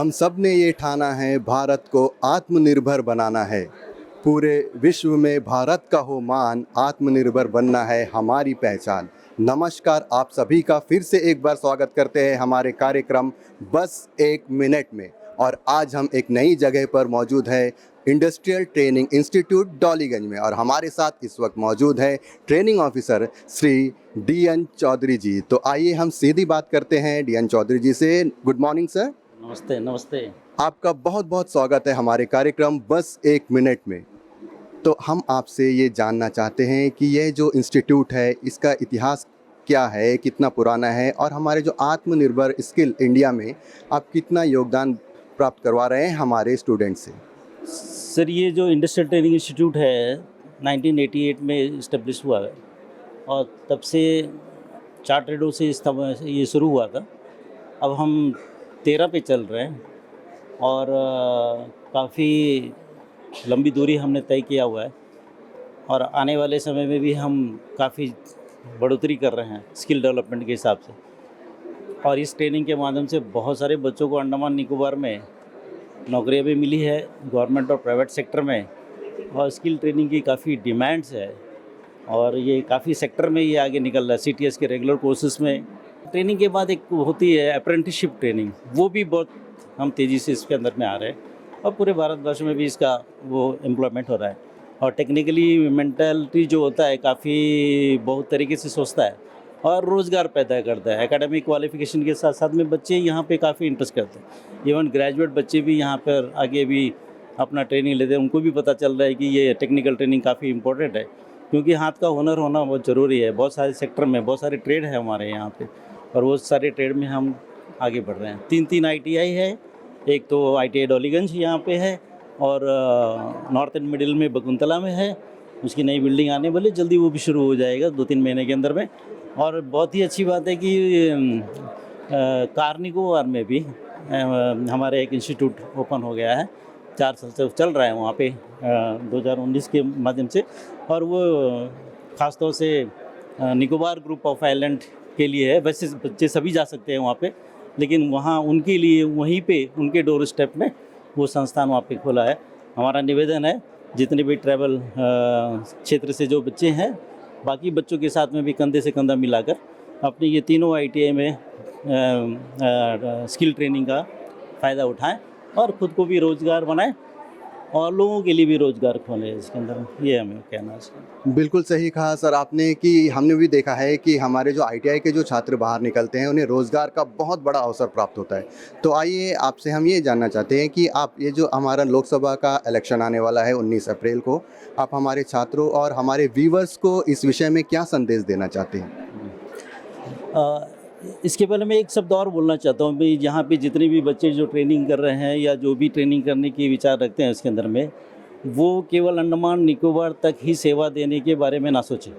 हम सब ने ये ठाना है, भारत को आत्मनिर्भर बनाना है। पूरे विश्व में भारत का हो मान, आत्मनिर्भर बनना है हमारी पहचान। नमस्कार, आप सभी का फिर से एक बार स्वागत करते हैं हमारे कार्यक्रम बस एक मिनट में। और आज हम एक नई जगह पर मौजूद है, इंडस्ट्रियल ट्रेनिंग इंस्टीट्यूट डॉलीगंज में, और हमारे साथ इस वक्त मौजूद है training officer Shri DN Chaudhary ji. तो आइए हम सीधी बात करते हैं DN चौधरी जी से। Good morning sir. नमस्ते नमस्ते। आपका बहुत बहुत स्वागत है हमारे कार्यक्रम बस एक मिनट में। तो हम आपसे ये जानना चाहते हैं कि ये जो इंस्टीट्यूट है इसका इतिहास क्या है, कितना पुराना है, और हमारे जो आत्मनिर्भर स्किल इंडिया में आप कितना योगदान प्राप्त करवा रहे हैं हमारे स्टूडेंट से। सर, ये जो इंडस्ट्रियल ट्रेनिंग इंस्टीट्यूट है 1988 में इस्टेब्लिश हुआ है और तब से 4 ट्रेडों से ये शुरू हुआ था। अब हम 13 पे चल रहे हैं और काफ़ी लंबी दूरी हमने तय किया हुआ है और आने वाले समय में भी हम काफ़ी बढ़ोतरी कर रहे हैं स्किल डेवलपमेंट के हिसाब से। और इस ट्रेनिंग के माध्यम से बहुत सारे बच्चों को अंडमान निकोबार में नौकरियां भी मिली है, गवर्नमेंट और प्राइवेट सेक्टर में, और स्किल ट्रेनिंग की काफ़ी डिमांड्स है और ये काफ़ी सेक्टर में ये आगे निकल रहा है। CTS के रेगुलर कोर्सेज में ट्रेनिंग के बाद एक होती है अप्रेंटिसशिप ट्रेनिंग, वो भी बहुत हम तेज़ी से इसके अंदर में आ रहे हैं और पूरे भारतवर्ष में भी इसका वो एम्प्लॉयमेंट हो रहा है। और टेक्निकली मेंटालिटी जो होता है काफ़ी बहुत तरीके से सोचता है और रोज़गार पैदा करता है। एकेडमिक क्वालिफिकेशन के साथ साथ में बच्चे यहाँ पे काफ़ी इंटरेस्ट करते हैं। इवन ग्रेजुएट बच्चे भी यहाँ पर आगे भी अपना ट्रेनिंग लेते हैं। उनको भी पता चल रहा है कि ये टेक्निकल ट्रेनिंग काफ़ी इंपॉर्टेंट है, क्योंकि हाथ का हुनर होना बहुत ज़रूरी है। बहुत सारे सेक्टर में बहुत सारे ट्रेड है हमारे यहाँ पे और वो सारे ट्रेड में हम आगे बढ़ रहे हैं। 3 ITI है, एक तो ITI डॉलीगंज यहाँ पे है और नॉर्थ एंड मिडिल में बकुंतला में है। उसकी नई बिल्डिंग आने वाली, जल्दी वो भी शुरू हो जाएगा 2-3 महीने के अंदर में। और बहुत ही अच्छी बात है कि कार्निकोबार में भी हमारे एक इंस्टीट्यूट ओपन हो गया है। 4 साल से चल रहा है वहाँ पे 2019 के माध्यम से। और वो ख़ासतौर से निकोबार ग्रुप ऑफ आइलैंड के लिए है। वैसे बच्चे सभी जा सकते हैं वहाँ पे, लेकिन वहाँ उनके लिए वहीं पे उनके डोर स्टेप में वो संस्थान वहाँ पे खोला है। हमारा निवेदन है जितने भी ट्रैवल क्षेत्र से जो बच्चे हैं, बाकी बच्चों के साथ में भी कंधे से कंधा मिलाकर अपने ये तीनों ITI में स्किल ट्रेनिंग का फ़ायदा उठाएं और ख़ुद को भी रोज़गार बनाएं और लोगों के लिए भी रोज़गार खोलें इसके अंदर। ये हमें कहना है। बिल्कुल सही कहा सर आपने कि हमने भी देखा है कि हमारे जो ITI के जो छात्र बाहर निकलते हैं उन्हें रोज़गार का बहुत बड़ा अवसर प्राप्त होता है। तो आइए आपसे हम ये जानना चाहते हैं कि आप ये जो हमारा लोकसभा का इलेक्शन आने वाला है 19 अप्रैल को, आप हमारे छात्रों और हमारे व्यूवर्स को इस विषय में क्या संदेश देना चाहते हैं? इसके पहले मैं एक शब्द और बोलना चाहता हूँ भाई, यहाँ पे जितने भी बच्चे जो ट्रेनिंग कर रहे हैं या जो भी ट्रेनिंग करने की विचार रखते हैं इसके अंदर में, वो केवल अंडमान निकोबार तक ही सेवा देने के बारे में ना सोचें।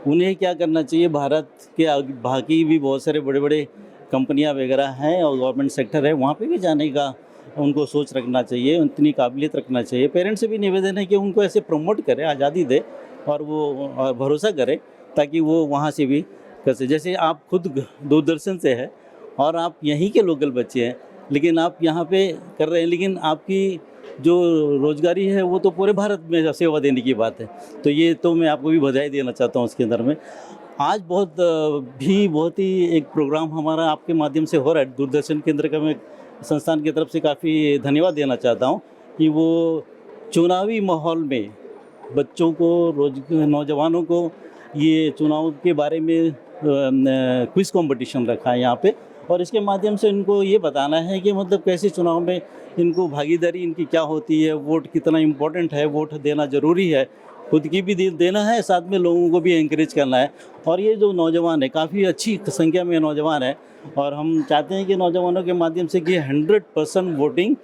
उन्हें क्या करना चाहिए, भारत के बाकी भी बहुत सारे बड़े बड़े कंपनियाँ वगैरह हैं और गवर्नमेंट सेक्टर है, वहाँ पे भी जाने का उनको सोच रखना चाहिए, उतनी काबिलियत रखना चाहिए। पेरेंट्स से भी निवेदन है कि उनको ऐसे प्रमोट करें, आज़ादी दें और वो भरोसा करें ताकि वो वहाँ से भी कर सके। जैसे आप खुद दूरदर्शन से है और आप यहीं के लोकल बच्चे हैं, लेकिन आप यहाँ पे कर रहे हैं, लेकिन आपकी जो रोजगारी है वो तो पूरे भारत में सेवा देने की बात है। तो ये तो मैं आपको भी बधाई देना चाहता हूँ इसके अंदर में। आज बहुत ही एक प्रोग्राम हमारा आपके माध्यम से हो रहा है दूरदर्शन केंद्र का। मैं संस्थान की तरफ से काफ़ी धन्यवाद देना चाहता हूँ कि वो चुनावी माहौल में बच्चों को, नौजवानों को ये चुनाव के बारे में क्विज़ कंपटीशन रखा है यहाँ पे, और इसके माध्यम से इनको ये बताना है कि मतलब कैसे चुनाव में इनको भागीदारी इनकी क्या होती है, वोट कितना इम्पोर्टेंट है, वोट देना ज़रूरी है, खुद की भी देना है, साथ में लोगों को भी एंकरेज करना है। और ये जो नौजवान है, काफ़ी अच्छी संख्या में नौजवान है और हम चाहते हैं कि नौजवानों के माध्यम से कि 100% वोटिंग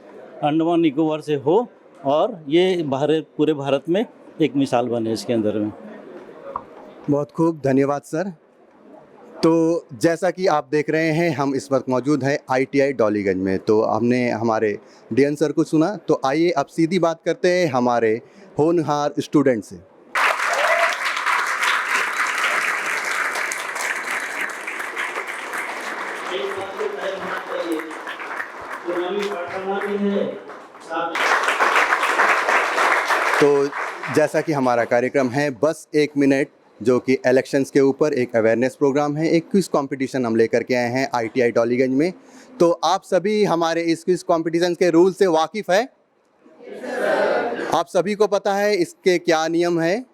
अंडमान निकोबार से हो और ये पूरे भारत में एक मिसाल बने इसके अंदर में। बहुत खूब, धन्यवाद सर। तो जैसा कि आप देख रहे हैं, हम इस वक्त मौजूद हैं ITI डॉलीगंज में। तो हमने हमारे DN सर को सुना, तो आइए अब सीधी बात करते हैं हमारे होनहार स्टूडेंट से। पुरानी पाठशाला भी है साथ में। तो जैसा कि हमारा कार्यक्रम है बस एक मिनट, जो कि इलेक्शंस के ऊपर एक अवेयरनेस प्रोग्राम है, एक क्विज़ कंपटीशन हम लेकर के आए हैं ITI डॉलीगंज में। तो आप सभी हमारे इस क्विज़ कंपटीशन के रूल से वाकिफ़ है? आप सभी को पता है इसके क्या नियम है?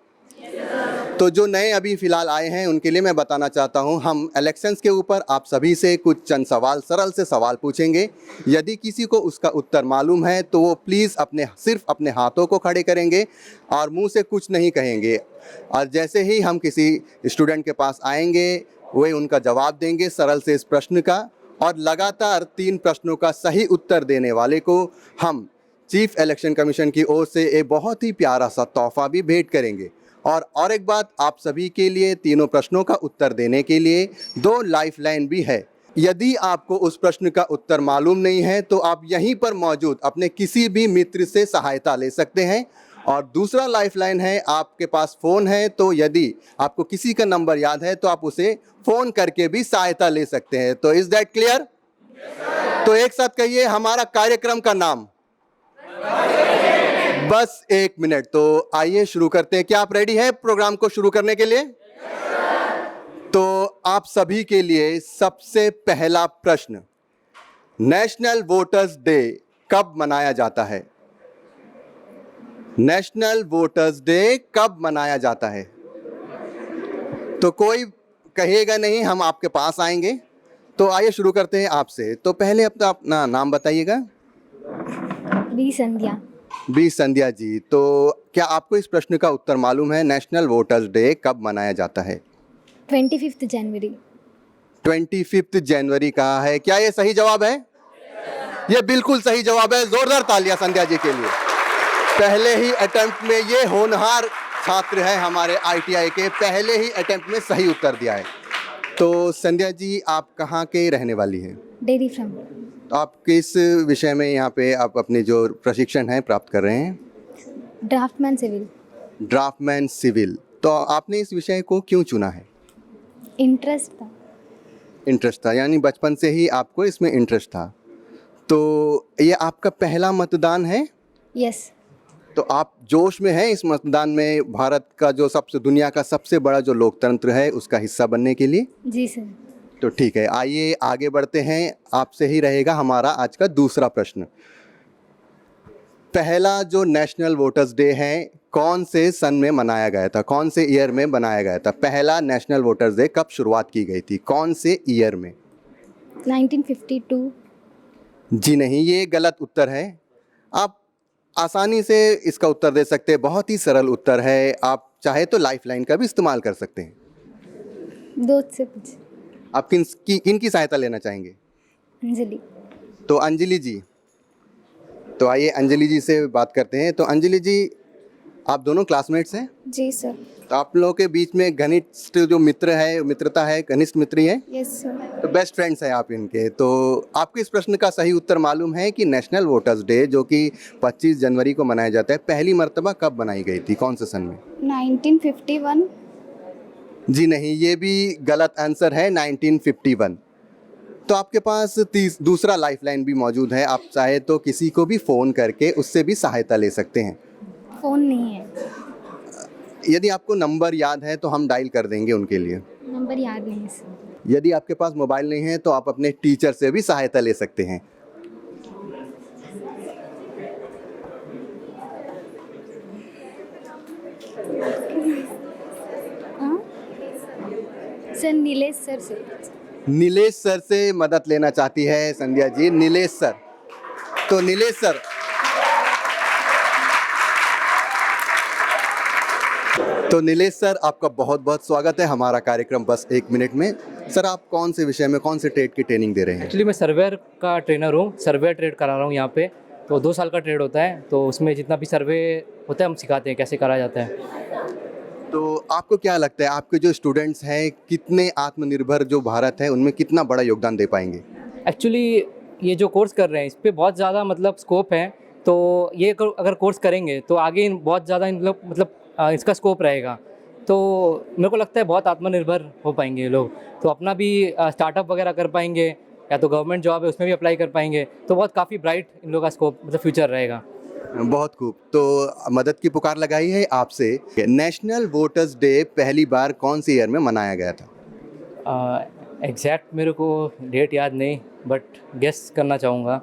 तो जो नए अभी फ़िलहाल आए हैं उनके लिए मैं बताना चाहता हूं, हम इलेक्शंस के ऊपर आप सभी से कुछ चंद सवाल, सरल से सवाल पूछेंगे। यदि किसी को उसका उत्तर मालूम है तो वो प्लीज़ सिर्फ अपने हाथों को खड़े करेंगे और मुंह से कुछ नहीं कहेंगे। और जैसे ही हम किसी स्टूडेंट के पास आएंगे वे उनका जवाब देंगे सरल से इस प्रश्न का, और लगातार 3 प्रश्नों का सही उत्तर देने वाले को हम चीफ इलेक्शन कमीशन की ओर से एक बहुत ही प्यारा सा तोहफा भी भेंट करेंगे। और एक बात, आप सभी के लिए तीनों प्रश्नों का उत्तर देने के लिए 2 लाइफलाइन भी है। यदि आपको उस प्रश्न का उत्तर मालूम नहीं है तो आप यहीं पर मौजूद अपने किसी भी मित्र से सहायता ले सकते हैं। और दूसरा लाइफलाइन है, आपके पास फ़ोन है तो यदि आपको किसी का नंबर याद है तो आप उसे फ़ोन करके भी सहायता ले सकते हैं। तो इज़ दैट क्लियर? तो एक साथ कहिए हमारा कार्यक्रम का नाम, बस एक मिनट। तो आइए शुरू करते हैं। क्या आप रेडी हैं प्रोग्राम को शुरू करने के लिए? तो आप सभी के लिए सबसे पहला प्रश्न, नेशनल वोटर्स डे कब मनाया जाता है? नेशनल वोटर्स डे कब मनाया जाता है? तो कोई कहेगा नहीं, हम आपके पास आएंगे। तो आइए शुरू करते हैं आपसे। तो पहले अपना नाम बताइएगा। बी संध्या। बी संध्या जी, तो क्या आपको इस प्रश्न का उत्तर मालूम है, नेशनल वोटर्स डे कब मनाया जाता है? 25 जनवरी। 25 जनवरी कहा है, क्या ये सही जवाब है? ये बिल्कुल सही जवाब है। जोरदार तालियां संध्या जी के लिए। पहले ही अटेम्प्ट में ये होनहार छात्र है हमारे ITI के, पहले ही अटेम्प्ट में सही उत्तर दिया है। तो संध्या जी, आप कहाँ के रहने वाली हैं? Dairy from. तो आप किस विषय में यहाँ पे आप अपनी जो प्रशिक्षण है प्राप्त कर रहे हैं? Draftman civil. Draftman civil. तो आपने इस विषय को क्यों चुना है? इंटरेस्ट था। इंटरेस्ट था, यानी बचपन से ही आपको इसमें इंटरेस्ट था। तो ये आपका पहला मतदान है? यस। तो आप जोश में हैं इस मतदान में, भारत का जो दुनिया का सबसे बड़ा जो लोकतंत्र है उसका हिस्सा बनने के लिए? जी सर। तो ठीक है, आइए आगे बढ़ते हैं। आपसे ही रहेगा हमारा आज का दूसरा प्रश्न। पहला जो नेशनल वोटर्स डे है कौन से सन में मनाया गया था, कौन से ईयर में बनाया गया था? पहला नेशनल वोटर्स डे कब शुरुआत की गई थी, कौन से ईयर में? 1952। जी नहीं, ये गलत उत्तर है। आप आसानी से इसका उत्तर दे सकते हैं, बहुत ही सरल उत्तर है। आप चाहे तो लाइफलाइन का भी इस्तेमाल कर सकते हैं। दोस्त से पूछ। आप किन की सहायता लेना चाहेंगे? अंजलि। तो अंजलि जी, तो आइए अंजलि जी से बात करते हैं। तो अंजलि जी, आप दोनों क्लासमेट्स हैं? जी सर। तो आप लोगों के बीच में घनिष्ठ जो मित्रता है, घनिष्ठ मित्र ही है? Yes sir. तो बेस्ट फ्रेंड्स हैं आप इनके। तो आपको इस प्रश्न का सही उत्तर मालूम है कि नेशनल वोटर्स डे जो कि 25 जनवरी को मनाया जाता है, पहली मर्तबा कब बनाई गई थी, कौन से सन में? 1951। जी नहीं, ये भी गलत आंसर है, 1951। तो आपके पास दूसरा लाइफलाइन भी मौजूद है, आप चाहे तो किसी को भी फ़ोन करके उससे भी सहायता ले सकते हैं। फ़ोन नहीं है। यदि आपको नंबर याद है तो हम डायल कर देंगे उनके लिए। नंबर याद नहीं है सर। यदि आपके पास मोबाइल नहीं है तो आप अपने टीचर से भी सहायता ले सकते हैं। हाँ सर, नीलेश सर से। नीलेश सर से मदद लेना चाहती है संध्या जी। नीलेश सर, तो नीलेश सर, तो नीलेश सर आपका बहुत बहुत स्वागत है हमारा कार्यक्रम बस एक मिनट में। सर, आप कौन से विषय में, कौन से ट्रेड की ट्रेनिंग दे रहे हैं? एक्चुअली मैं सर्वेयर का ट्रेनर हूँ, सर्वेयर ट्रेड करा रहा हूँ यहाँ पे। तो 2 साल का ट्रेड होता है, तो उसमें जितना भी सर्वे होता है हम सिखाते हैं कैसे करा जाता है। तो आपको क्या लगता है, आपके जो स्टूडेंट्स हैं कितने आत्मनिर्भर जो भारत है उनमें कितना बड़ा योगदान दे पाएंगे? एक्चुअली ये जो कोर्स कर रहे हैं इस पर बहुत ज़्यादा मतलब स्कोप है। तो ये अगर कोर्स करेंगे तो आगे बहुत ज़्यादा मतलब इसका स्कोप रहेगा। तो मेरे को लगता है बहुत आत्मनिर्भर हो पाएंगे ये लोग, तो अपना भी स्टार्टअप वगैरह कर पाएंगे या तो गवर्नमेंट जॉब है उसमें भी अप्लाई कर पाएंगे, तो बहुत काफ़ी ब्राइट इन लोगों का स्कोप मतलब फ्यूचर रहेगा। बहुत खूब। तो मदद की पुकार लगाई है आपसे। नेशनल वोटर्स डे पहली बार कौन सी ईयर में मनाया गया था? एग्जैक्ट मेरे को डेट याद नहीं, बट गेस करना चाहूँगा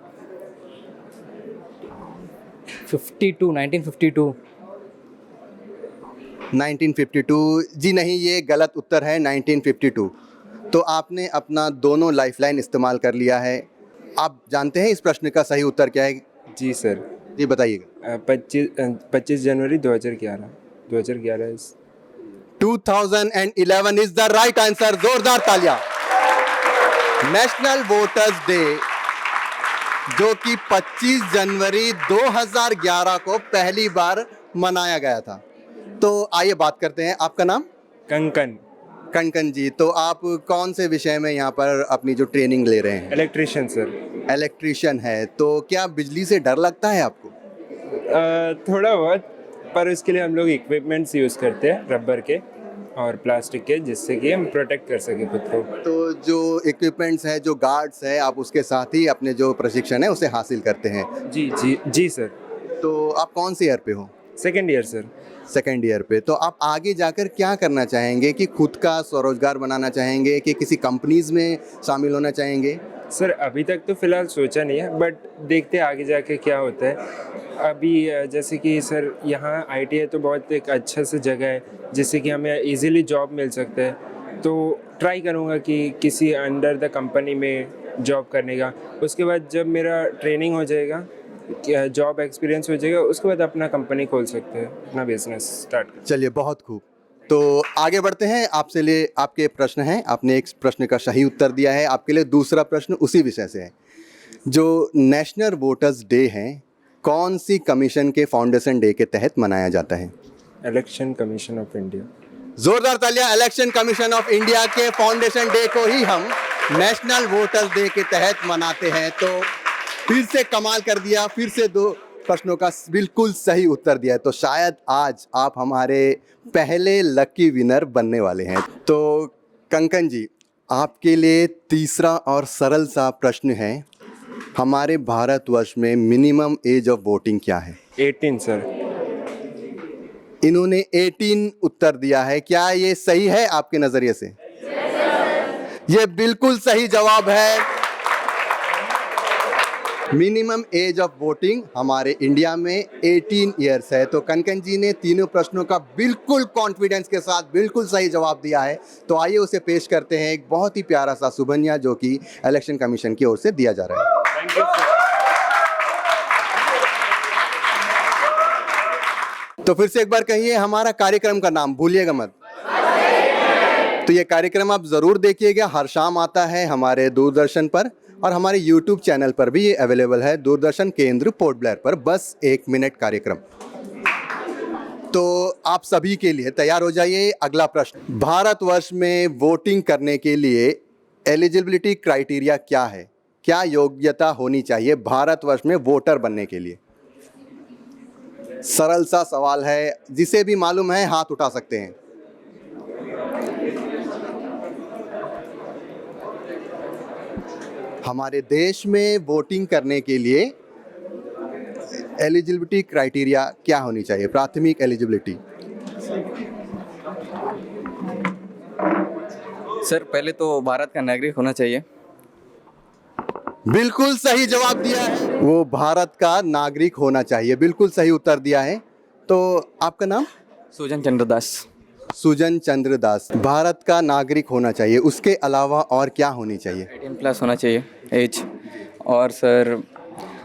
1952। 1952? जी नहीं, ये गलत उत्तर है, 1952। तो आपने अपना दोनों लाइफलाइन इस्तेमाल कर लिया है। आप जानते हैं इस प्रश्न का सही उत्तर क्या है? जी सर। जी बताइएगा। 25 जनवरी 2011 इस 2011 इज द राइट आंसर। जोरदार तालियां। नेशनल वोटर्स डे जो कि 25 जनवरी 2011 को पहली बार मनाया गया था। तो आइए बात करते हैं। आपका नाम? कंकन। कणकन जी, तो आप कौन से विषय में यहाँ पर अपनी जो ट्रेनिंग ले रहे हैं? Electrician sir. इलेक्ट्रिशियन है, तो क्या बिजली से डर लगता है आपको? थोड़ा बहुत, पर उसके लिए हम लोग इक्विपमेंट्स यूज़ करते हैं रबर के और प्लास्टिक के, जिससे कि हम प्रोटेक्ट कर सकें खुद को। तो जो इक्विपमेंट्स है, जो गार्ड्स है, आप उसके साथ ही अपने जो प्रशिक्षण है उसे हासिल करते हैं। जी जी जी सर। तो आप कौन से ईयर पे हो? Second year sir. Second year पे। तो आप आगे जाकर क्या करना चाहेंगे? कि खुद का स्वरोजगार बनाना चाहेंगे कि किसी कंपनीज में शामिल होना चाहेंगे? सर अभी तक तो फ़िलहाल सोचा नहीं है, बट देखते हैं आगे जाके क्या होता है। अभी जैसे कि सर यहाँ ITI तो बहुत एक अच्छा सा जगह है जिससे कि हमें इजीली जॉब मिल सकता है। तो ट्राई करूँगा कि किसी अंडर द कंपनी में जॉब करने का। उसके बाद जब मेरा ट्रेनिंग हो जाएगा, जॉब एक्सपीरियंस हो जाएगा, उसके बाद अपना कंपनी खोल सकते हैं, अपना बिजनेस स्टार्ट कर। चलिए, बहुत खूब। तो आगे बढ़ते हैं। आपसे लिए आपके प्रश्न हैं। आपने एक प्रश्न का सही उत्तर दिया है। आपके लिए दूसरा प्रश्न उसी विषय से है। जो नेशनल वोटर्स डे है, कौन सी कमीशन के फाउंडेशन डे के तहत मनाया जाता है? Election commission of India. जोरदार तालियां। इलेक्शन कमीशन ऑफ इंडिया के फाउंडेशन डे को ही हम नेशनल वोटर्स डे के तहत मनाते हैं। तो फिर से कमाल कर दिया, फिर से दो प्रश्नों का बिल्कुल सही उत्तर दिया है। तो शायद आज आप हमारे पहले लकी विनर बनने वाले हैं। तो कंकन जी, आपके लिए तीसरा और सरल सा प्रश्न है। हमारे भारतवर्ष में मिनिमम एज ऑफ वोटिंग क्या है? 18 सर। इन्होंने 18 उत्तर दिया है। क्या ये सही है आपके नजरिए से? ये बिल्कुल सही जवाब है। मिनिमम एज ऑफ वोटिंग हमारे इंडिया में 18 ईयर्स है। तो कनकन जी ने तीनों प्रश्नों का बिल्कुल कॉन्फिडेंस के साथ बिल्कुल सही जवाब दिया है। तो आइए उसे पेश करते हैं, एक बहुत ही प्यारा सा सुभनिया जो कि इलेक्शन कमीशन की ओर से दिया जा रहा है। Thank you sir. तो फिर से एक बार कहिए हमारा कार्यक्रम का नाम, भूलिएगा मत। तो ये कार्यक्रम आप जरूर देखिएगा। हर शाम आता है हमारे दूरदर्शन पर, और हमारे YouTube चैनल पर भी ये अवेलेबल है, दूरदर्शन केंद्र पोर्ट ब्लेयर पर। बस 1 मिनट कार्यक्रम। तो आप सभी के लिए तैयार हो जाइए। अगला प्रश्न, भारतवर्ष में वोटिंग करने के लिए एलिजिबिलिटी क्राइटेरिया क्या है? क्या योग्यता होनी चाहिए भारतवर्ष में वोटर बनने के लिए? सरल सा सवाल है, जिसे भी मालूम है हाथ उठा सकते हैं। हमारे देश में वोटिंग करने के लिए एलिजिबिलिटी क्राइटेरिया क्या होनी चाहिए? प्राथमिक एलिजिबिलिटी। सर पहले तो भारत का नागरिक होना चाहिए। बिल्कुल सही जवाब दिया है। वो भारत का नागरिक होना चाहिए, बिल्कुल सही उत्तर दिया है। तो आपका नाम? सुजन चंद्रदास। सुजन चंद्रदास। भारत का नागरिक होना चाहिए, उसके अलावा और क्या होनी चाहिए? 18+ होना चाहिए एज। और सर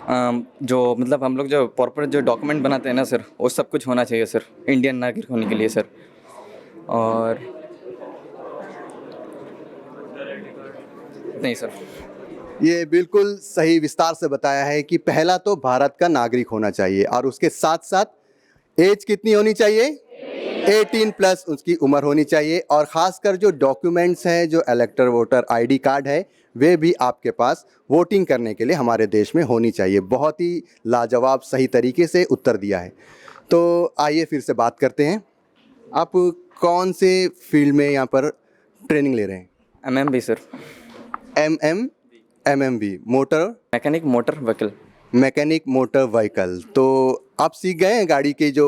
जो मतलब हम लोग जो प्रॉपर जो डॉक्यूमेंट बनाते हैं ना सर, वो सब कुछ होना चाहिए सर इंडियन नागरिक होने के लिए सर। और नहीं सर। ये बिल्कुल सही विस्तार से बताया है कि पहला तो भारत का नागरिक होना चाहिए, और उसके साथ साथ एज कितनी होनी चाहिए? 18+ उसकी उम्र होनी चाहिए। और ख़ासकर जो डॉक्यूमेंट्स हैं, जो इलेक्टर वोटर ID कार्ड है, वे भी आपके पास वोटिंग करने के लिए हमारे देश में होनी चाहिए। बहुत ही लाजवाब सही तरीके से उत्तर दिया है। तो आइए फिर से बात करते हैं। आप कौन से फील्ड में यहाँ पर ट्रेनिंग ले रहे हैं? MMB sir. MM MMV motor mechanic motor vehicle. Mechanic motor vehicle. तो आप सीख गए हैं गाड़ी की जो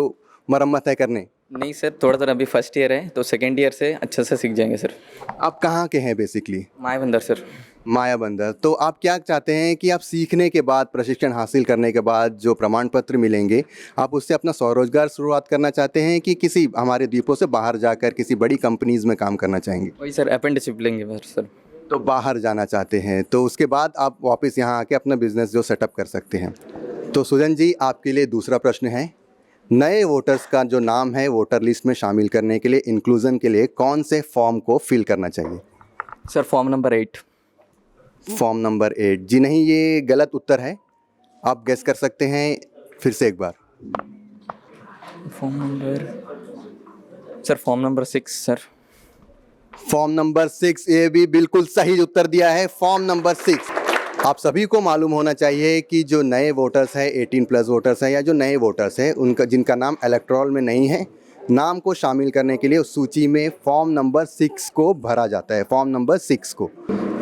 मरम्मत है करने? नहीं सर, थोड़ा थोड़ा अभी फर्स्ट ईयर है, तो सेकेंड ईयर से अच्छे से सीख जाएंगे सर। आप कहाँ के हैं बेसिकली? मायाबंदर सर। मायाबंदर। तो आप क्या चाहते हैं कि आप सीखने के बाद, प्रशिक्षण हासिल करने के बाद जो प्रमाण पत्र मिलेंगे, आप उससे अपना स्वरोजगार शुरुआत करना चाहते हैं कि किसी हमारे द्वीपों से बाहर जाकर किसी बड़ी कंपनीज में काम करना चाहेंगे? वही सर, अप्रेंटिसशिप लेंगे बस सर। तो बाहर जाना चाहते हैं, तो उसके बाद आप वापस यहाँ आके अपना बिजनेस जो सेटअप कर सकते हैं। तो सुजन जी, आपके लिए दूसरा प्रश्न है, नए वोटर्स का जो नाम है वोटर लिस्ट में शामिल करने के लिए, इंक्लूजन के लिए कौन से फॉर्म को फिल करना चाहिए? Sir form number 8। Form number 8। जी नहीं, ये गलत उत्तर है, आप गेस कर सकते हैं फिर से एक बार। Form number sir, form number 6 sir. Form number 6, ये भी बिल्कुल सही उत्तर दिया है, फॉर्म नंबर 6। आप सभी को मालूम होना चाहिए कि जो नए वोटर्स हैं, 18+ वोटर्स हैं या जो नए वोटर्स हैं, उनका जिनका नाम इलेक्टोरल में नहीं है, नाम को शामिल करने के लिए उस सूची में फॉर्म नंबर 6 को भरा जाता है, फॉर्म नंबर 6 को।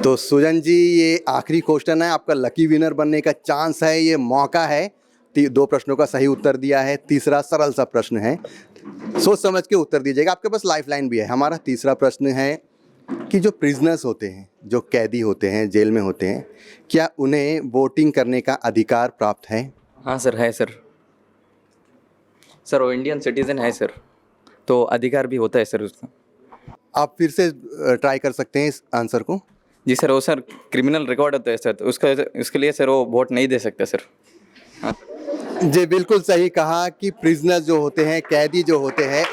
तो सुजन जी, ये आखिरी क्वेश्चन है, आपका लकी विनर बनने का चांस है, ये मौका है। 2 प्रश्नों का सही उत्तर दिया है, तीसरा सरल सा प्रश्न है, सोच समझ के उत्तर दीजिएगा, आपके पास लाइफलाइन भी है। हमारा तीसरा प्रश्न है कि जो प्रिजनर्स होते हैं, जो कैदी होते हैं, जेल में होते हैं, क्या उन्हें वोटिंग करने का अधिकार प्राप्त है? हाँ सर, है सर। सर वो इंडियन सिटीज़न है सर, तो अधिकार भी होता है सर उसका। आप फिर से ट्राई कर सकते हैं इस आंसर को। जी सर, वो सर क्रिमिनल रिकॉर्ड होता है सर, तो उसके लिए सर वो वोट नहीं दे सकते सर। हाँ जी बिल्कुल सही कहा कि प्रिजनर्स जो होते हैं, कैदी जो होते हैं,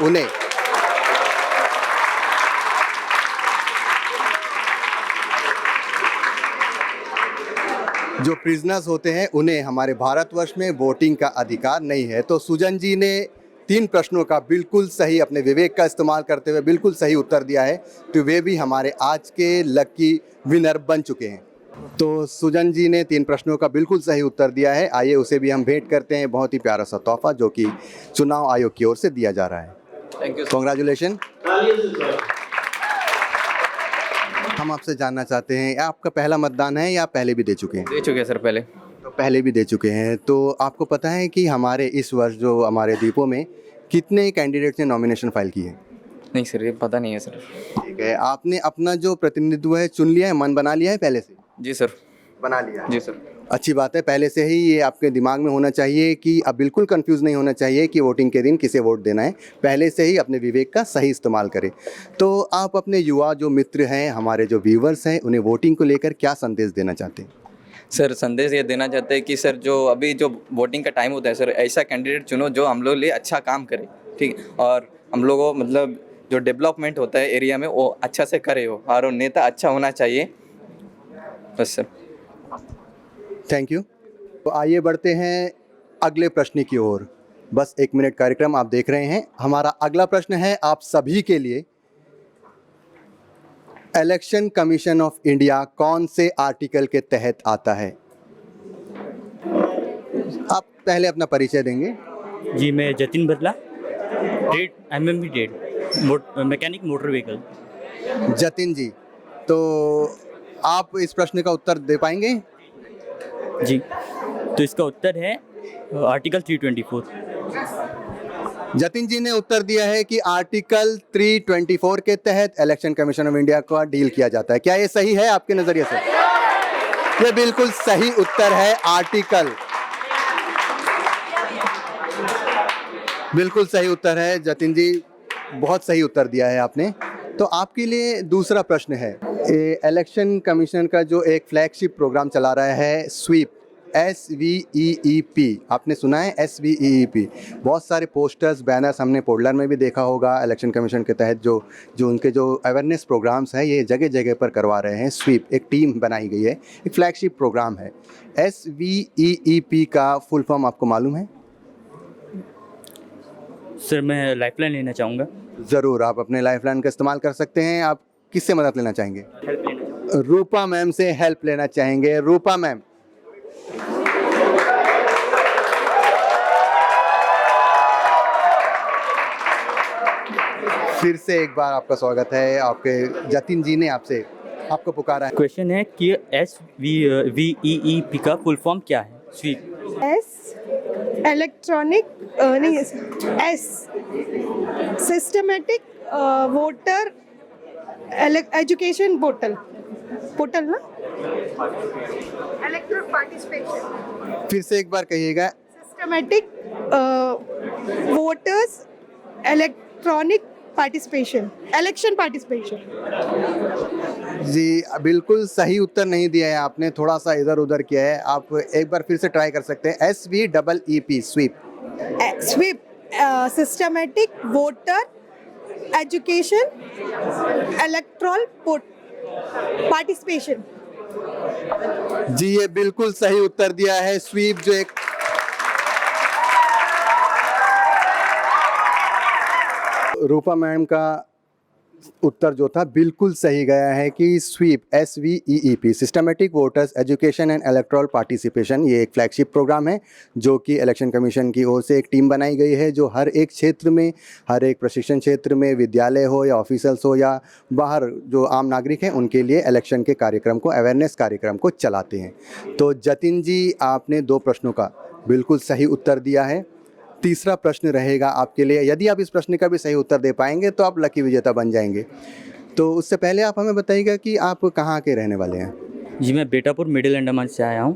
उन्हें हमारे भारतवर्ष में वोटिंग का अधिकार नहीं है। तो सुजन जी ने 3 प्रश्नों का बिल्कुल सही, अपने विवेक का इस्तेमाल करते हुए बिल्कुल सही उत्तर दिया है, तो वे भी हमारे आज के लकी विनर बन चुके हैं। तो सुजन जी ने 3 प्रश्नों का बिल्कुल सही उत्तर दिया है। आइए उसे भी हम भेंट करते हैं, बहुत ही प्यारा सा तोहफा जो कि चुनाव आयोग की ओर से दिया जा रहा है। Thank you. कॉन्ग्रेचुलेशन। हम आपसे जानना चाहते हैं, आपका पहला मतदान है या पहले भी दे चुके हैं? दे चुके हैं सर पहले। तो पहले भी दे चुके हैं। तो आपको पता है कि हमारे इस वर्ष जो हमारे द्वीपों में कितने कैंडिडेट्स ने नॉमिनेशन फाइल की है? नहीं सर, ये पता नहीं है सर। ठीक है, आपने अपना जो प्रतिनिधित्व है चुन लिया है, मन बना लिया है पहले से? जी सर। बना लिया है। जी सर। अच्छी बात है, पहले से ही ये आपके दिमाग में होना चाहिए कि अब बिल्कुल कंफ्यूज नहीं होना चाहिए कि वोटिंग के दिन किसे वोट देना है, पहले से ही अपने विवेक का सही इस्तेमाल करें। तो आप अपने युवा जो मित्र हैं, हमारे जो व्यूवर्स हैं, उन्हें वोटिंग को लेकर क्या संदेश देना चाहते हैं? सर संदेश ये देना चाहते हैं कि सर जो अभी जो वोटिंग का टाइम होता है सर, ऐसा कैंडिडेट चुनो जो हम लोग लिए अच्छा काम करे, ठीक, और हम लोगों को मतलब जो डेवलपमेंट होता है एरिया में वो अच्छा से करे हो, और वो नेता अच्छा होना चाहिए, बस सर। Thank you. तो आइए बढ़ते हैं अगले प्रश्न की ओर। बस 1 मिनट कार्यक्रम आप देख रहे हैं। हमारा अगला प्रश्न है आप सभी के लिए, इलेक्शन कमीशन ऑफ इंडिया कौन से आर्टिकल के तहत आता है? आप पहले अपना परिचय देंगे। जी, मैं Jatin Badla, trade MMV trade mechanic motor vehicle. Jatin ji, तो आप इस प्रश्न का उत्तर दे पाएंगे? जी, तो इसका उत्तर है आर्टिकल 324। जतिन जी ने उत्तर दिया है कि आर्टिकल 324 के तहत इलेक्शन कमीशन ऑफ इंडिया का डील किया जाता है। क्या ये सही है आपके नज़रिए से? ये बिल्कुल सही उत्तर है, आर्टिकल, बिल्कुल सही उत्तर है जतिन जी, बहुत सही उत्तर दिया है आपने। तो आपके लिए दूसरा प्रश्न है, इलेक्शन कमीशन का जो एक फ्लैगशिप प्रोग्राम चला रहा है स्वीप, SVEEP, आपने सुना है SVEEP? बहुत सारे पोस्टर्स, बैनर्स हमने पोर्टलर में भी देखा होगा। इलेक्शन कमीशन के तहत जो उनके जो अवेयरनेस प्रोग्राम्स हैं, ये जगह जगह पर करवा रहे हैं। स्वीप एक टीम बनाई गई है, एक फ्लैगशिप प्रोग्राम है। SVEEP का फुल फॉर्म आपको मालूम है? सर मैं लाइफलाइन लेना चाहूँगा। ज़रूर, आप अपने लाइफलाइन का इस्तेमाल कर सकते हैं। आप किससे मदद लेना चाहेंगे? हेल्प लेना चाहूँगा। रूपा मैम से हेल्प लेना चाहेंगे। रूपा मैम, फिर से एक बार आपका स्वागत है। आपके जतिन जी ने आपसे आपको पुकारा है। क्वेश्चन है कि SVEEP का फुल फॉर्म क्या है? स्वीप। एस इलेक्ट्रॉनिक नहीं S systematic voter education portal portal ना इलेक्ट्रल पार्टिसिपेशन फिर से एक बार कहिएगा। Systematic voters electronic participation election participation. जी बिल्कुल सही उत्तर नहीं दिया है आपने, थोड़ा सा इधर उधर किया है। आप एक बार फिर से ट्राई कर सकते हैं। SVEEP SVEEP. SVEEP systematic voter education electoral participation. जी ये बिल्कुल सही उत्तर दिया है। स्वीप जो एक रूपा मैम का उत्तर जो था बिल्कुल सही गया है कि sweep SVEEP systematic voters education and electoral participation ये एक फ्लैगशिप प्रोग्राम है जो कि इलेक्शन कमीशन की ओर से एक टीम बनाई गई है जो हर एक क्षेत्र में, हर एक प्रशिक्षण क्षेत्र में, विद्यालय हो या ऑफिसर्स हो या बाहर जो आम नागरिक हैं उनके लिए इलेक्शन के कार्यक्रम को, अवेयरनेस कार्यक्रम को चलाते हैं। तो जतिन जी आपने 2 प्रश्नों का बिल्कुल सही उत्तर दिया है। तीसरा प्रश्न रहेगा आपके लिए। यदि आप इस प्रश्न का भी सही उत्तर दे पाएंगे तो आप लकी विजेता बन जाएंगे। तो उससे पहले आप हमें बताइएगा कि आप कहाँ के रहने वाले हैं? जी मैं बेटापुर मिडिल अंडमान से आया हूँ।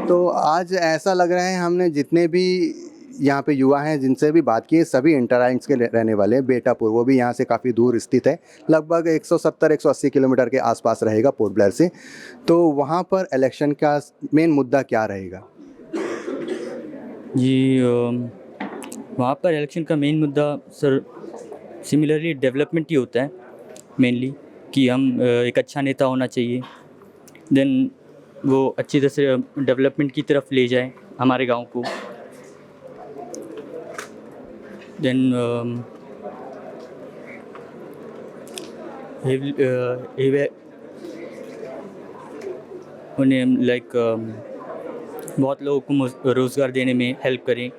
तो आज ऐसा लग रहा है हमने जितने भी यहाँ पे युवा हैं जिनसे भी बात की है सभी इंटरलाइन्स के रहने वाले हैं। बेटापुर वो भी यहाँ से काफ़ी दूर स्थित है, लगभग 170-180 किलोमीटर के आसपास रहेगा पोर्ट ब्लेयर से। तो वहाँ पर इलेक्शन का मेन मुद्दा क्या रहेगा? जी वहाँ पर इलेक्शन का मेन मुद्दा सर सिमिलरली डेवलपमेंट ही होता है मेनली, कि हम एक अच्छा नेता होना चाहिए, देन वो अच्छी तरह से डेवलपमेंट की तरफ ले जाए हमारे गांव को। देन उन्हें लाइक बहुत लोगों को रोज़गार देने में हेल्प करें।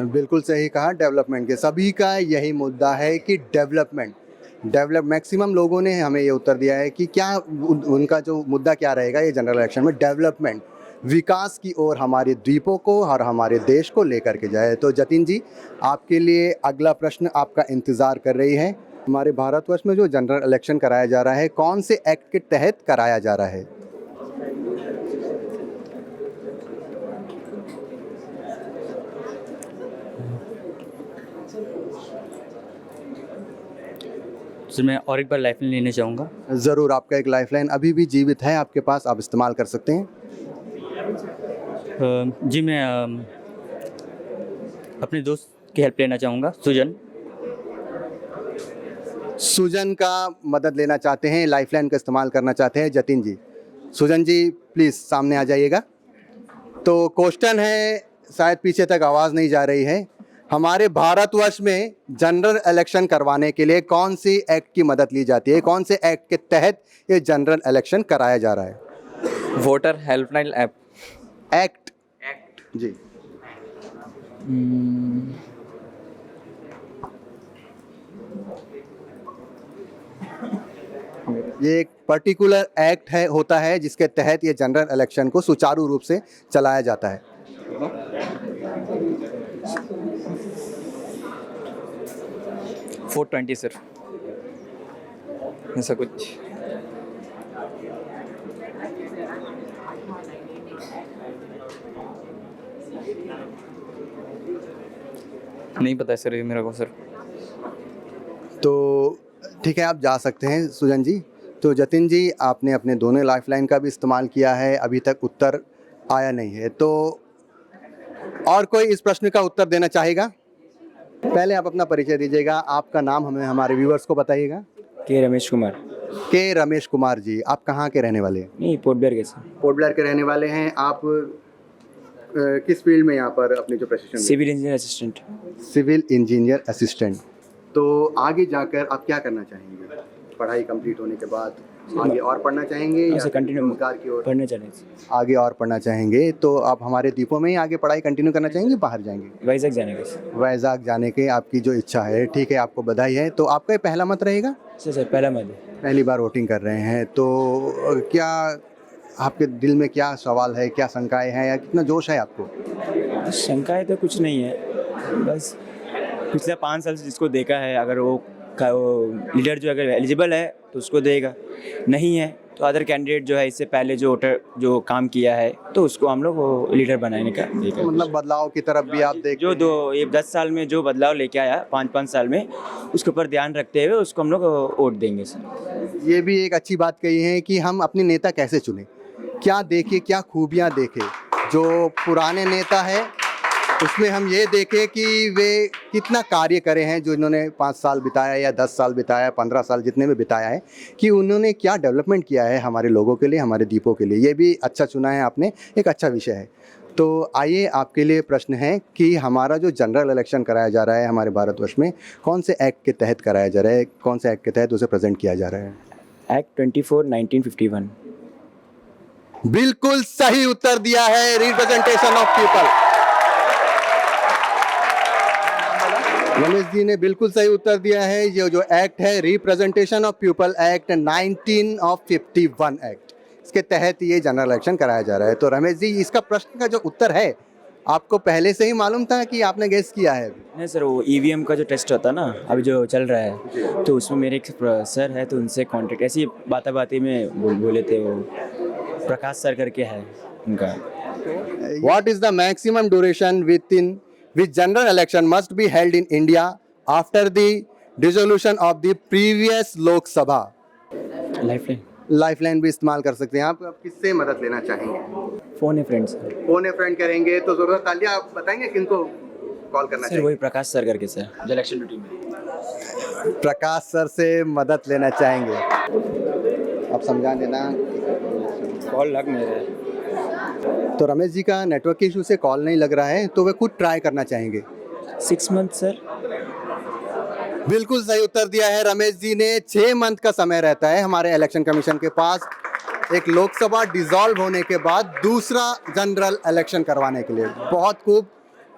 बिल्कुल सही कहा, डेवलपमेंट के सभी का यही मुद्दा है कि डेवलप मैक्सिमम लोगों ने हमें ये उत्तर दिया है कि क्या उनका जो मुद्दा क्या रहेगा ये जनरल इलेक्शन में, डेवलपमेंट, विकास की ओर हमारे द्वीपों को और हमारे देश को लेकर के जाए। तो जतिन जी आपके लिए अगला प्रश्न आपका इंतज़ार कर रही है। हमारे भारतवर्ष में जो जनरल इलेक्शन कराया जा रहा है कौन से एक्ट के तहत कराया जा रहा है? सर मैं और एक बार लाइफलाइन लेना चाहूँगा। ज़रूर, आपका एक लाइफलाइन अभी भी जीवित है आपके पास, आप इस्तेमाल कर सकते हैं। जी मैं अपने दोस्त की हेल्प लेना चाहूँगा, सुजन का मदद लेना चाहते हैं, लाइफलाइन का इस्तेमाल करना चाहते हैं जतिन जी। सुजन जी प्लीज़ सामने आ जाइएगा। तो क्वेश्चन है, शायद पीछे तक आवाज़ नहीं जा रही है, हमारे भारतवर्ष में जनरल इलेक्शन करवाने के लिए कौन सी एक्ट की मदद ली जाती है? कौन से एक्ट के तहत ये जनरल इलेक्शन कराया जा रहा है? वोटर हेल्पलाइन ऐप एक्ट जी। ये एक पर्टिकुलर एक्ट है, होता है जिसके तहत ये जनरल इलेक्शन को सुचारू रूप से चलाया जाता है। 420 सर, ऐसा कुछ। नहीं पता है सर ये मेरे को सर। तो ठीक है, आप जा सकते हैं सुजन जी। तो जतिन जी आपने अपने दोनों लाइफलाइन का भी इस्तेमाल किया है, अभी तक उत्तर आया नहीं है। तो और कोई इस प्रश्न का उत्तर देना चाहेगा? पहले आप अपना परिचय दीजिएगा, आपका नाम हमें हमारे व्यूअर्स को बताइएगा। के रमेश कुमार। के रमेश कुमार जी, आप कहाँ के रहने वाले हैं? नहीं, पोर्ट ब्लेयर के सर। पोर्ट ब्लेयर के रहने वाले हैं। आप किस फील्ड में यहाँ पर अपनी जो प्रशिक्षण? Civil engineer assistant. Civil engineer assistant. तो आगे जाकर आप क्या करना चाहेंगे? पढ़ाई कंप्लीट होने के बाद आगे और पढ़ना चाहेंगे या कंटिन्यू रोजगार की ओर पढ़ने चले? आगे और पढ़ना चाहेंगे। तो आप हमारे द्वीपों में ही आगे पढ़ाई कंटिन्यू करना चाहेंगे, बाहर जाएंगे? वाइजैक जाने का सर। वाइजैक जाने के आपकी जो इच्छा है, ठीक है, आपको बधाई है। तो आपका ये पहला मत रहेगा? सर पहला मत है। पहली बार वोटिंग कर रहे हैं तो क्या आपके दिल में क्या सवाल है, क्या शंकाएं हैं या कितना जोश है आपको? शंकाएं तो कुछ नहीं है, बस पिछले 5 साल से जिसको देखा है, अगर वो लीडर जो अगर एलिजिबल है तो उसको देगा, नहीं है तो अदर कैंडिडेट जो है इससे पहले जो वोटर जो काम किया है तो उसको हम लोग वो लीडर बनाने का देगा। मतलब बदलाव की तरफ भी आप देख जो ये 10 साल में जो बदलाव लेके आया 5-5 साल में, उसके ऊपर ध्यान रखते हुए उसको हम लोग वोट देंगे सर। ये भी एक अच्छी बात कही है कि हम अपने नेता कैसे चुने, क्या देखे, क्या खूबियाँ देखे। जो पुराने नेता है उसमें हम ये देखें कि वे कितना कार्य करे हैं, जो इन्होंने 5 साल बिताया या 10 साल बिताया, 15 साल जितने में बिताया है, कि उन्होंने क्या डेवलपमेंट किया है हमारे लोगों के लिए, हमारे द्वीपों के लिए। ये भी अच्छा चुना है आपने, एक अच्छा विषय है। तो आइए आपके लिए प्रश्न है कि हमारा जो जनरल इलेक्शन कराया जा रहा है हमारे भारतवर्ष में, कौन से एक्ट के तहत कराया जा रहा है, कौन से एक्ट के तहत उसे प्रेजेंट किया जा रहा है? एक्ट 24 1951। बिल्कुल सही उत्तर दिया है, representation of people. Ramesh ji ने बिल्कुल सही उत्तर दिया है। ये जो एक्ट है representation of people act 1951 act, इसके तहत ये जनरल इलेक्शन कराया जा रहा है। तो रमेश जी, इसका प्रश्न का जो उत्तर है आपको पहले से ही मालूम था कि आपने गेस किया है? नहीं सर, वो ईवीएम का जो टेस्ट होता है ना अभी जो चल रहा है, तो उसमें मेरे एक सर है तो उनसे कांटेक्ट ऐसी बातें में बोले थे, वो प्रकाश सर करके है उनका। What is the maximum duration within which general election must be held in India after the dissolution of the previous Lok Sabha? Lifeline. Lifeline भी इस्तेमाल कर सकते हैं आप। किससे मदद लेना चाहेंगे? फ़ोन है फ्रेंड्स। फोन ए फ्रेंड करेंगे तो जरूरत तालिया आप बताएंगे किनको कॉल करना सर चाहिए? वही प्रकाश सर करके सर, जो इलेक्शन ड्यूटी में। प्रकाश सर से मदद लेना चाहेंगे, आप समझा देना। कॉल लग नहीं रहा है। तो रमेश जी का नेटवर्क के इशू से कॉल नहीं लग रहा है, तो वे खुद ट्राई करना चाहेंगे। 6 मंथ सर। बिल्कुल सही उत्तर दिया है रमेश जी ने। 6 मंथ का समय रहता है हमारे इलेक्शन कमीशन के पास एक लोकसभा डिसॉल्व होने के बाद दूसरा जनरल इलेक्शन करवाने के लिए। बहुत खूब,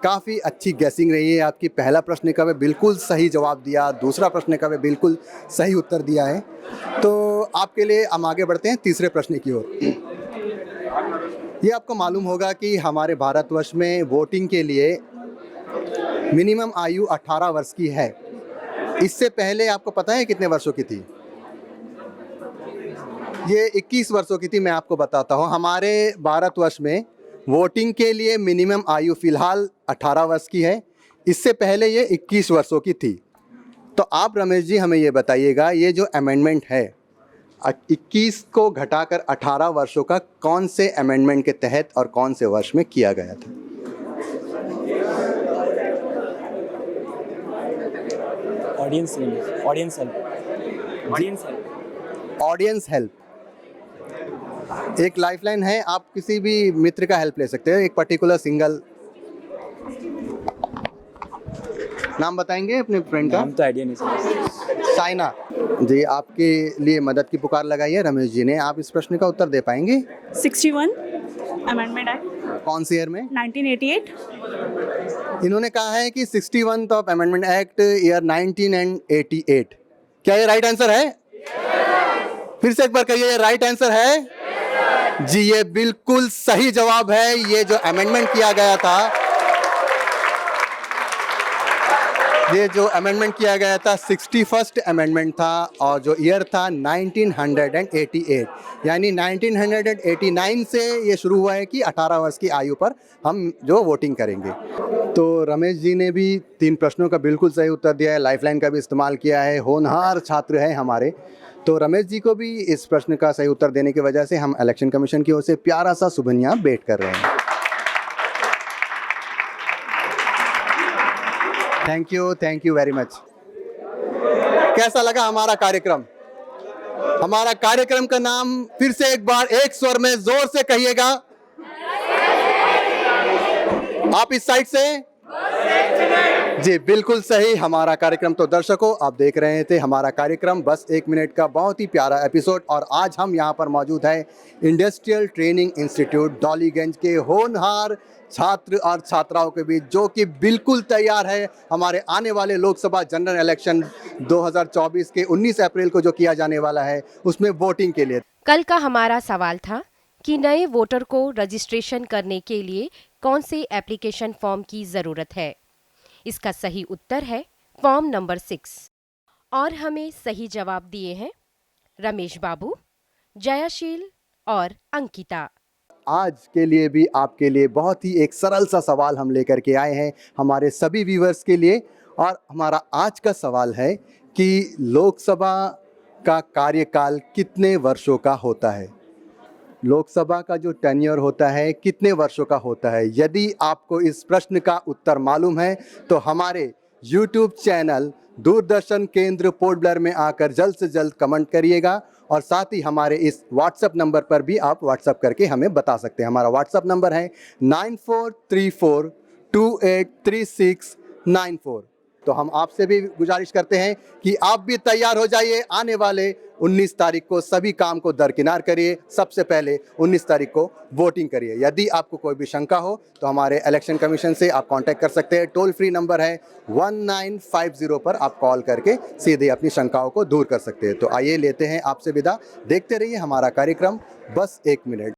काफ़ी अच्छी गैसिंग रही है आपकी। पहला प्रश्न का वे बिल्कुल सही जवाब दिया, दूसरा प्रश्न का वे बिल्कुल सही उत्तर दिया है। तो आपके लिए हम आगे बढ़ते हैं तीसरे प्रश्न की ओर। ये आपको मालूम होगा कि हमारे भारतवर्ष में वोटिंग के लिए मिनिमम आयु 18 वर्ष की है। इससे पहले आपको पता है कितने वर्षों की थी? ये 21 वर्षों की थी। मैं आपको बताता हूँ, हमारे भारतवर्ष में वोटिंग के लिए मिनिमम आयु फिलहाल 18 वर्ष की है। इससे पहले ये 21 वर्षों की थी। तो आप रमेश जी हमें ये बताइएगा, ये जो अमेंडमेंट है 21 को घटाकर 18 वर्षों का कौन से अमेंडमेंट के तहत और कौन से वर्ष में किया गया था? ऑडियंस हेल्प एक लाइफलाइन है। आप किसी भी मित्र का हेल्प ले सकते हैं, एक पर्टिकुलर सिंगल नाम बताएंगे अपने फ्रेंड का? नाम तो आइडिया नहीं सर। साइना जी, आपके लिए मदद की पुकार लगाई है रमेश जी ने। आप इस प्रश्न का उत्तर दे पाएंगे? 61 अमेंडमेंट एक्ट कौन सी ईयर में? 1988। इन्होंने कहा है कि 61th of amendment act year 1988। क्या ये राइट आंसर है? फिर से एक बार कहिए, ये राइट आंसर है? जी, ये बिल्कुल सही जवाब है। ये जो अमेंडमेंट किया गया था, ये जो अमेंडमेंट किया गया था 61st अमेंडमेंट था और जो ईयर था 1988, यानी 1989 से ये शुरू हुआ है कि 18 वर्ष की आयु पर हम जो वोटिंग करेंगे। तो रमेश जी ने भी 3 प्रश्नों का बिल्कुल सही उत्तर दिया है, लाइफलाइन का भी इस्तेमाल किया है, होनहार छात्र हैं हमारे। तो रमेश जी को भी इस प्रश्न का सही उत्तर देने की वजह से हम इलेक्शन कमीशन की ओर से प्यारा सा सुभनिया भेंट कर रहे हैं। Thank you very much. कैसा लगा हमारा कार्यक्रम? हमारा कार्यक्रम का नाम फिर से एक बार एक स्वर में जोर से कहिएगा। आप इस साइड से जी बिल्कुल सही। हमारा कार्यक्रम तो दर्शकों आप देख रहे थे, हमारा कार्यक्रम बस एक मिनट का बहुत ही प्यारा एपिसोड। और आज हम यहाँ पर मौजूद हैं इंडस्ट्रियल ट्रेनिंग इंस्टीट्यूट डॉलीगंज के होनहार छात्र और छात्राओं के बीच, जो कि बिल्कुल तैयार है हमारे आने वाले लोकसभा जनरल इलेक्शन 2024 के 19 अप्रैल को जो किया जाने वाला है उसमें वोटिंग के लिए। कल का हमारा सवाल था कि नए वोटर को रजिस्ट्रेशन करने के लिए कौन से एप्लीकेशन फॉर्म की ज़रूरत है। इसका सही उत्तर है फॉर्म नंबर 6। और हमें सही जवाब दिए हैं रमेश बाबू, जयाशील और अंकिता। आज के लिए भी आपके लिए बहुत ही एक सरल सा सवाल हम लेकर के आए हैं हमारे सभी व्यूवर्स के लिए। और हमारा आज का सवाल है कि लोकसभा का कार्यकाल कितने वर्षों का होता है। लोकसभा का जो टेन्योर होता है कितने वर्षों का होता है। यदि आपको इस प्रश्न का उत्तर मालूम है तो हमारे YouTube चैनल दूरदर्शन केंद्र पोर्ट ब्लेयर में आकर जल्द से जल्द कमेंट करिएगा। और साथ ही हमारे इस व्हाट्सएप नंबर पर भी आप व्हाट्सएप करके हमें बता सकते हैं। हमारा व्हाट्सएप नंबर है 9434283694। तो हम आपसे भी गुजारिश करते हैं कि आप भी तैयार हो जाइए। आने वाले 19 तारीख को सभी काम को दरकिनार करिए। सबसे पहले 19 तारीख को वोटिंग करिए। यदि आपको कोई भी शंका हो तो हमारे इलेक्शन कमीशन से आप कांटेक्ट कर सकते हैं। टोल फ्री नंबर है 1950 पर आप कॉल करके सीधे अपनी शंकाओं को दूर कर सकते हैं। तो आइए लेते हैं आपसे विदा। देखते रहिए हमारा कार्यक्रम बस एक मिनट।